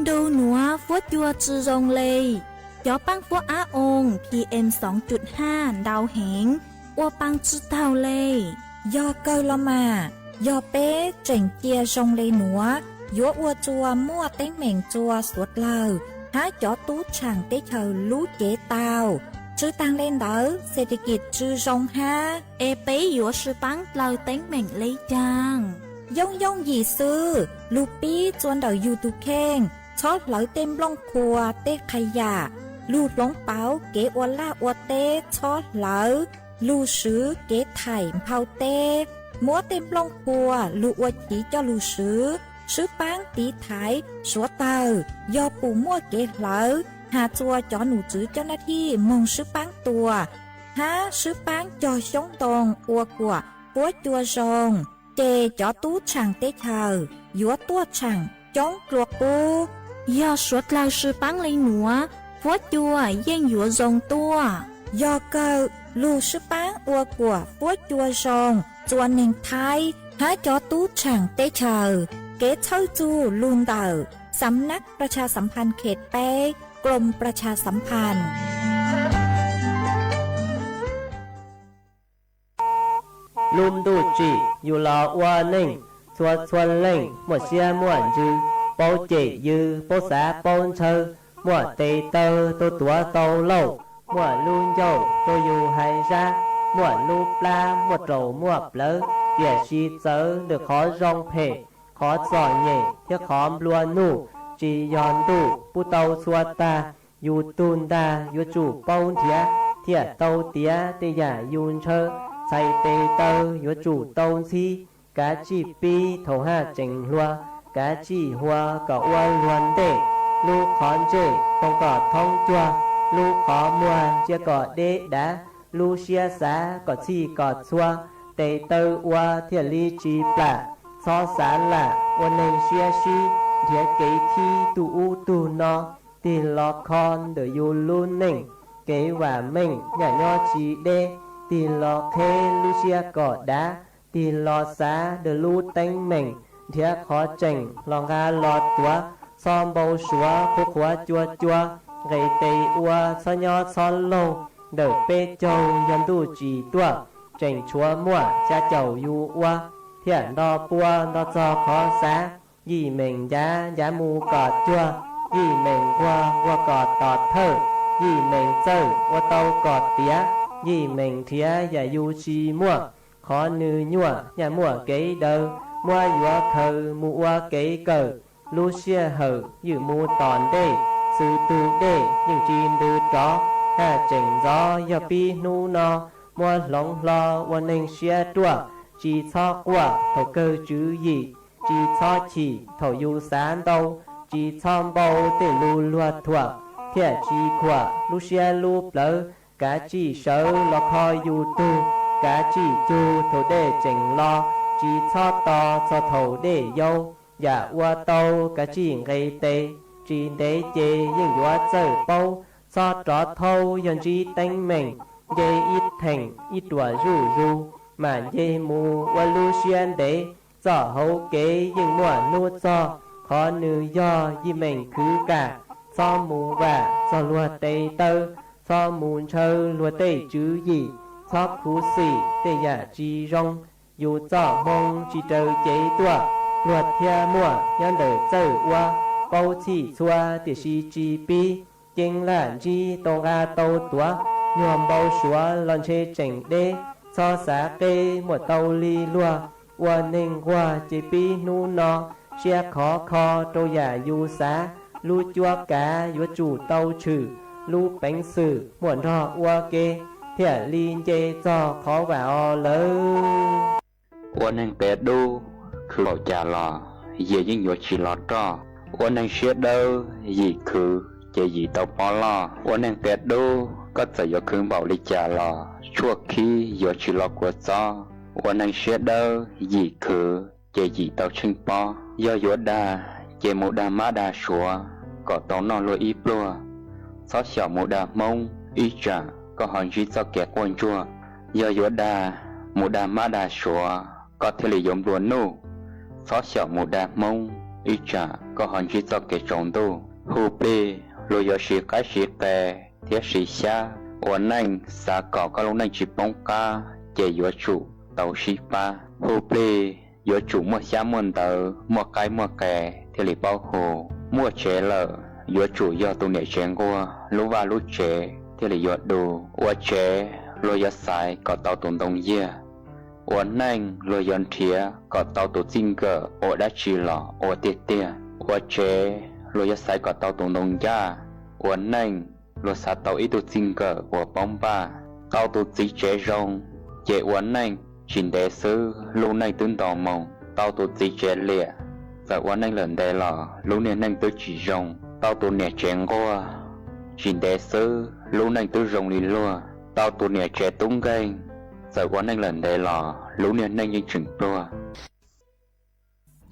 Đâu nữa phốt chua trừ rồng lây gió băng phốt á ôn PM 2.5 đào hẹn ô băng trừ tàu lây do cơ lo mà do bé chỉnh chia rồng lây nữa gió ô chua mua tén mèn chua suốt lờ há chó tú chẳng tế chờ lú chế tàu chứ tăng lên đỡ sẽ đi kịp trừ rồng ha ê bé gió sư băng lờ tén mèn lấy chàng Dông dông gì sư Lù bí chuan đầu YouTube khen Chót lỡ tem lông khùa tê khai giả Lù lông báo kế ua la ua tê Chót lỡ Lù sứ kế thải phao tê Múa tem lông khùa Lù ua chỉ cho lù sứ Sứ bán tí thái Súa tờ Do bù mua kế lỡ Hà chua cho nụ chữ cho nó thi Mông sứ bán tùa Há sứ bán cho sống tồn Ua của Búa chua rồng Chê cho tú chẳng tế chờ Dúa tua chẳng Chống ruột u Do suốt lao sư bán lấy nữa Phó chua gian dũa rồng tua Do cơ Lưu sư bán ua của phó chua rồng Chua nền thái Há cho tú chẳng tế chờ Kế thâu chu luôn đờ Sắm nắc ประชาสัมพันธ์เขตแป้กรมประชาสัมพันธ์ Lùm đu chỉ dù lò hoa ninh Chua chuan linh Một xe muộn dư Bố chỉ dư Bố xá bôn chơ Muộn tê tơ Tô túa tô lâu Muộn luôn dâu Tô dù hay ra Muộn lưu pla Một rổ muộn lỡ Địa xí chớ Được khó rong phê Khó giỏi nhẹ Thiết khó luôn nụ Chỉ giòn đủ Bú tâu xua ta Dù tùn ta Dù chủ bôn thía Thiệt tâu tía Tê giả yun chơ Say tê tơ Dù chủ tông si Cá chỉ pi Thổ hạ trình loa Cá chỉ hoa Cả ua luân đê Lưu khón chê Không có thông chua Lưu khó mua Chia có đê đá Lưu xia xá Có chi có chua Tê tơ ua Thiệt ly chi plạ So xá lạ Ua nền xia xi Thiệt kế thi Tu u tu no Tì lọ con Đỡ yu lưu nình Kế quả mình Nhà nho chi đê Tì lọ khê Lưu xia có đá Tì lọ xá Đỡ lưu tánh mình Thiệt khó trình Lòng ga lọt túa Xóm bầu xúa Khúc khóa chua chua Gây tê ua So nho son lô Đỡ bê châu Nhân tu chỉ tua Trình chúa mua Cha chầu yu ua Thiện đo bua Đo cho khó xá Dì mình giá Giá mù cọt chua Dì mình qua cọt tọt thơ Dì mình chơ Qua tâu cọt tía Dì mình thía Giả yu chi mua Khó nư nhua Nhà mua kế đâu mua yua khờ mua kế cờ lu xia hở như mua tòn đê sư tư đê những chim tư chó hà chỉnh gió ya pi nu no mua lòng loวันนึงเชียตัวจีชอกว่าเท่าเกอจื้อหยีจีชอฉีเท่าอยู่สานโตจีชอมโบเตลูลัวถั่วเทียจีขวาลูเชียลูเปลอกาจีเชอละคอยอยู่ตูกาจีจูเท่าเดเจิงรอจีชอต่อชอเท่าเดโยอย่าว่าโตกาจีไงเตจีเดเจยังยัวเจอเป้าชอจอเท่ายันจีเต็งเม่งเยอีแทงอีตัวรูmà dây mù và lưu xuyên để cho hậu kế những mùa nô cho khó nữ do vì mình cứ cả cho mù và cho lùa tây tơ cho mù chơ lùa tây chứ gì cho khú xỉ tây giả chi rong dù cho mong chỉ trừ chế tua lùa thia mùa nhân đời chơ qua bao chỉ xua để si chi pi chính là chi tô ga tô tua nhòm bao xóa lon chê chỉnh đê cho xã kê một tàu li lùaวันหนึ่งว่าจีปีนูนอเชียขอคอโตใหญ่ยูสาลูจัวกายัวจู่เต้าชื่อลูเป็นสื่อหมวนรอวัวเกเที่ยลีนเจจอขอแหววเลยวันหนึ่งเป็ดดูคือเบาจ่าหล่อเยี่ยยิ่งยัวชีหลอดจ้อวันหนึ่งเชียเดอยี่คือเจยี่เต้าปอล่อวันหนึ่งเป็ดดูก็จะยัวคืนเบาลิจ่าหล่อชั่วขี้ยัวชีหลอกวัวจ้อวันนั้นเชื่อเดอยี่คือเจยี่เต้าชิงปอย่อยดาเจมูดามาดาชัวก็ต้องนอนลอยอีปลัวซอเฉียวมูดามงอีจ่าก็หอนจีเจ้าแก่กวนจัวย่อยดามูดามาดาชัวก็เทลิยมล้วนนู่ซอเฉียวมูดามงอีจ่าก็หอนจีเจ้าแก่จงดูฮูปลีลอยชีกาชีแก่เทียชีชาวันนั้นสาเกาก็ลงในจีปงกาเจยัวจูtàu ship ba hồ plê do chủ mua giá muôn tờ mua cái mua kè thì lì bao hồ mua chế lợ do chủ do tụ nhảy chén qua lú va lú chế thì lì do đồ qua chế lôi do sai có tàu tụng đồng dêวันนั้นลอยยันเทียก็เตาตัวจิงเกอโอได้ชีหล่อโอเตี้ยเตี้ยว่าเจลอยใส่ก็เตาตัวดงยาวันนั้นลอยสาเตาอีตัวจิงเกอหัวป้อมป้าเตาตัวจีเจรงเจวันนั้นจินเดซื้อลูกในตื่นต่อมองเตาตัวจีเจเลียแต่วันนั้นเหลินเดหล่อลูกเนี่ยนั่งตัวจีรงเตาตัวเนี่ยเจงก็จินเดซื้อลูกในตัวรงลีลัวเตาตัวเนี่ยเจตุ้งเกงแต่วันนั้นเหลินเดหล่อลูกเนี่ยนั่งยังถึงตัว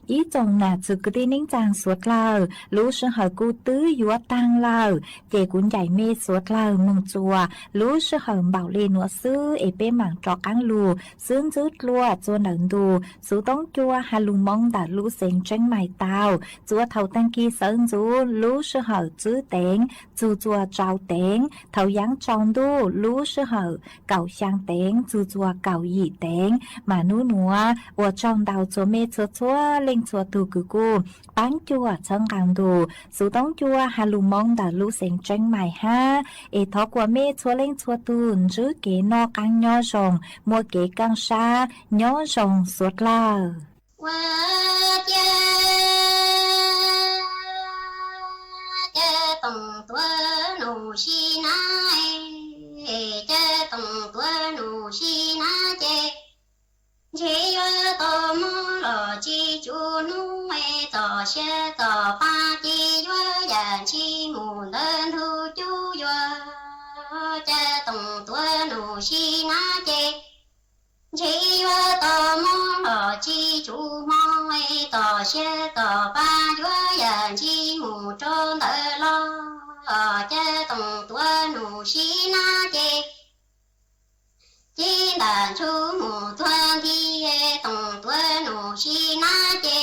ý chồng nà chữ cứ đi nính chàng suốt lờ lũ sư hở cu tứ yúa tăng lờ chè cuốn dạy mê suốt lờ mừng chùa lũ sư hở bảo lê nụa sư ế bê mảng trọ cáng lù sướng rứt lùa chua nẩn đù sú tống chua hà lù mong đã lũ xén tranh mài tàu chua thầu tăng kỳ sơn rú lũ sư hở chữ tén chua trao tén thầu giáng trong đu lũ sư hở cào sang tén chua cào dì tén mà nú nụa ua trong đào chua mê chua lên chùa từ cử cô bán chùa chân càng đồ số tống chùa hà lù mong đã lũ xén tranh mài ha ê thọ qua mê chùa lên chùa từ chứ kế no càng nhỏ rồng mua kế càng xa nhỏ rồng suốt la tổng tua nụ xi nai tổng tua nụ xi na chế yo to mô lo chi chu nu e to xe to pa chi yo ya chi mù đơn thu chu yo cha tổng tua nụ xi na chế yo to mô lo chi chu mô e to xe to pa yo ya chi mù trôn đỡ lo cha tổng tua nụ xi na chi đàn chú mù thoan thi tổng tuế nụ xi na chê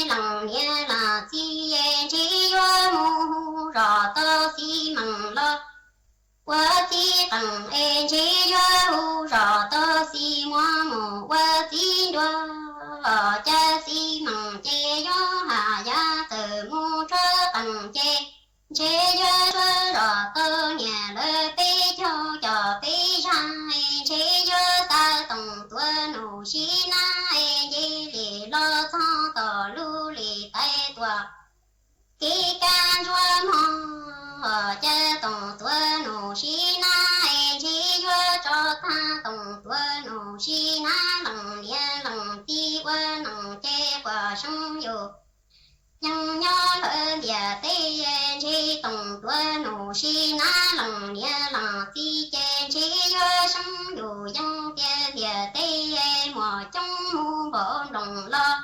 lòng nghĩa là chi chi yo mù rò tơ xi măng lo quá chi bằng chi yo rò tơ xi mua mù quá chi đua cha xi măng chê yo hà ya từ mù trơ bằng chê yo rò tơ nhà lơ bê cho bê sang chế yo ta tổng tua nụ xí na dê lì tổng tua nụ xí ná lòng nia lòng ti chê chí yo sông dù dân kia bìa tây mùa trong mu bộ đồng lo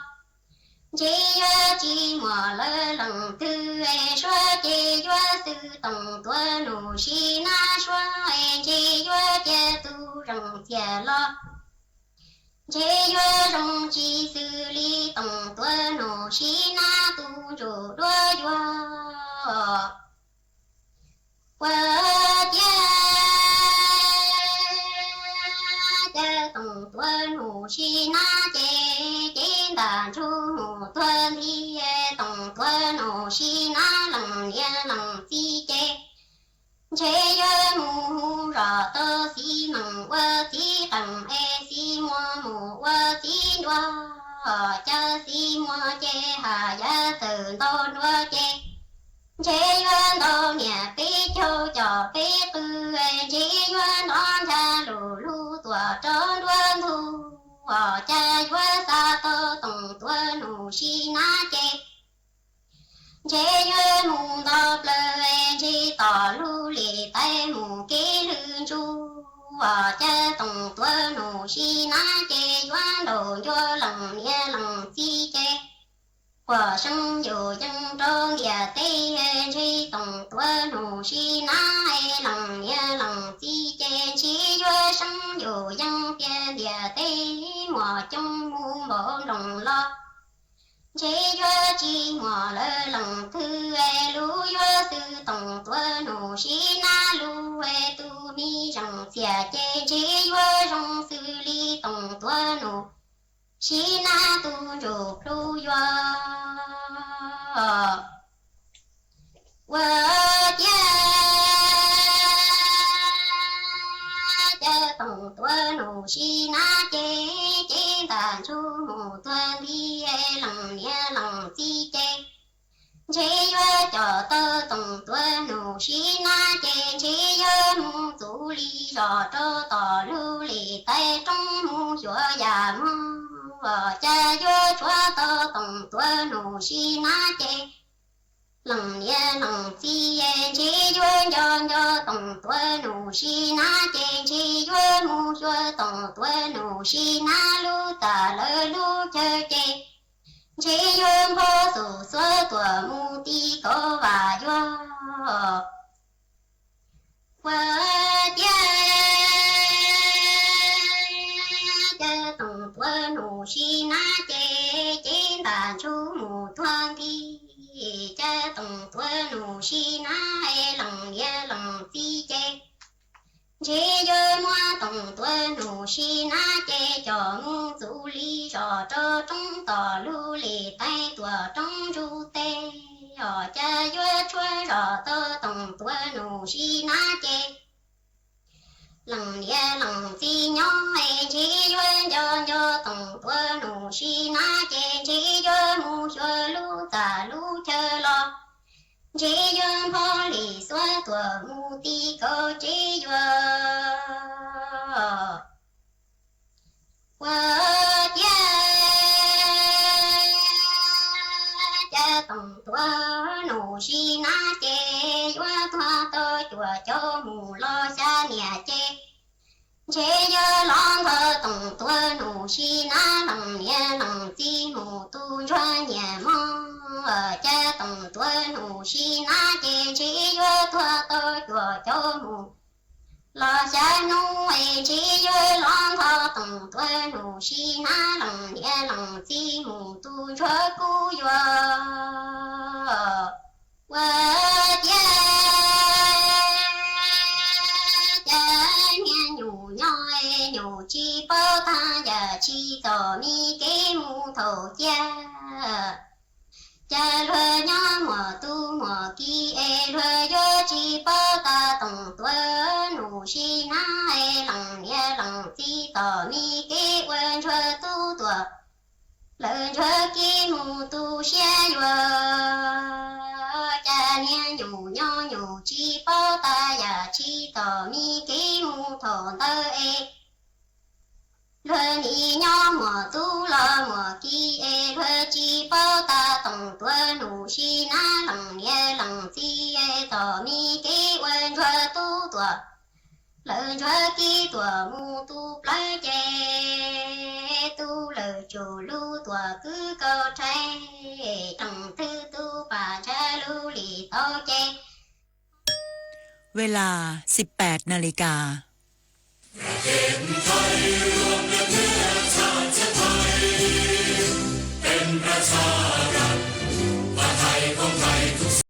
chí yo chi mùa lơ lòng tư xóa chí yo tư tổng tua nụ xí ná xóa chí yo chê tu rừng chè lo chế yo rong chi sư li tổng tua nô xí na tu rù đua yo qua chế tổng tua nô xí na chế chế đàn chu mù tua li tổng tua nô xí na lòng nia lòng ti chế chế yo mù rò tơ xí măng qua xí tầng xí mua mù qua xí đoa cha xí mua chế hà giá từ đô đoa chế yo đô nhà bí châu trò bí tư chế yo đón cha lù lù tùa trốn đoan thu cha yo sa tơ tổng tua nụ xí ná chế yo mù đô plơ chế tỏ lù lì tay mù kế lưng chu cha tổng tua nụ xí ná chế yo đồ yo lòng nia lòng chi chế quả sông dù dân trôn địa tây chế tổng tua nụ xí ná lòng nia lòng chi chế chí yo sông dù dân kia địa tây mùa trong mu bộ đồng lo chế yo chi mùa lơ lòng thư lú yo sư tổng tua nụ xí ná lú tu mi rằng xìa chế yo rong sư li tổng tua nụ xí ná tu rù lú yo tổng tua nụ xí ná chế chế đàn chu mù tua li lòng nia lòng ti chế yo cho tơ tổng tua nụ xí ná chế yo mù tu li rò trơ tỏ lưu lì tay trong mù chúa già mù cha yo chúa tơ tổng tua nụ xí ná chế lòng nia lòng ti chế yo tổng tua nụ xí ná chế yo mù chúa tổng tua nụ xí ná lu ta lơ lu chơ chế yo bố sủ xua tua mù ti có và yo qua tổng tua nụ xí ná chế đàn chu mù thoang ti cha tổng tua nụ xí ná lòng nia lòng ti chế yo mua tổng tua nụ xí ná chế cho ngu du li trò trơ trong tỏ lưu lì tay tua trong ru tê cha yo chua rò tơ tổng tua nụ xí ná chế lòng nia lòng ti nhỏ chế yo tổng tua nụ xí ná chế yo mu chua lu ta lu chơ lo chế yo ho lì xóa tua mu ti có chế yo qua cha tổng tua nụ xí ná chế yo thoa tơ chùa cho mù lo xa nhà chế yo lon thơ tổng tua nụ xí ná lòng nia lòng ti mù tu choa nhà mong cha tổng tua nụ xí ná chế yo thoa tơ chùa cho mù lo xa nu chế yo lon thơ tổng tua nụ xí ná lòng nia lòng ti mù tu choa cu yo qua nhủ chi bao tha và chi tỏ mi kế mu thầu cha lơ nhớ mùa tu mùa ki lơ yo chi bao ta tổng tua nụ xí ná lòng nia lòng ti tỏ mi kế quên chua tu tua lơ chua ki mu tu xe yo cha nia nhủ chi bao ta và chi tỏ mi kế mu thầu tơ lơ ni nhỏ mùa tu lo mùa ki lơ chi bao ta tổng tua nụ xí ná lòng nia lòng ti tỏ tua lời cho ki tua mu tu plai chê tu lời chủ lu tua cứ câu trai trong thư tu bà cha lu lì to chê เวลา 18 นาฬิกาประเทศไทยรวมเนื้อชาติไทยเป็นประชา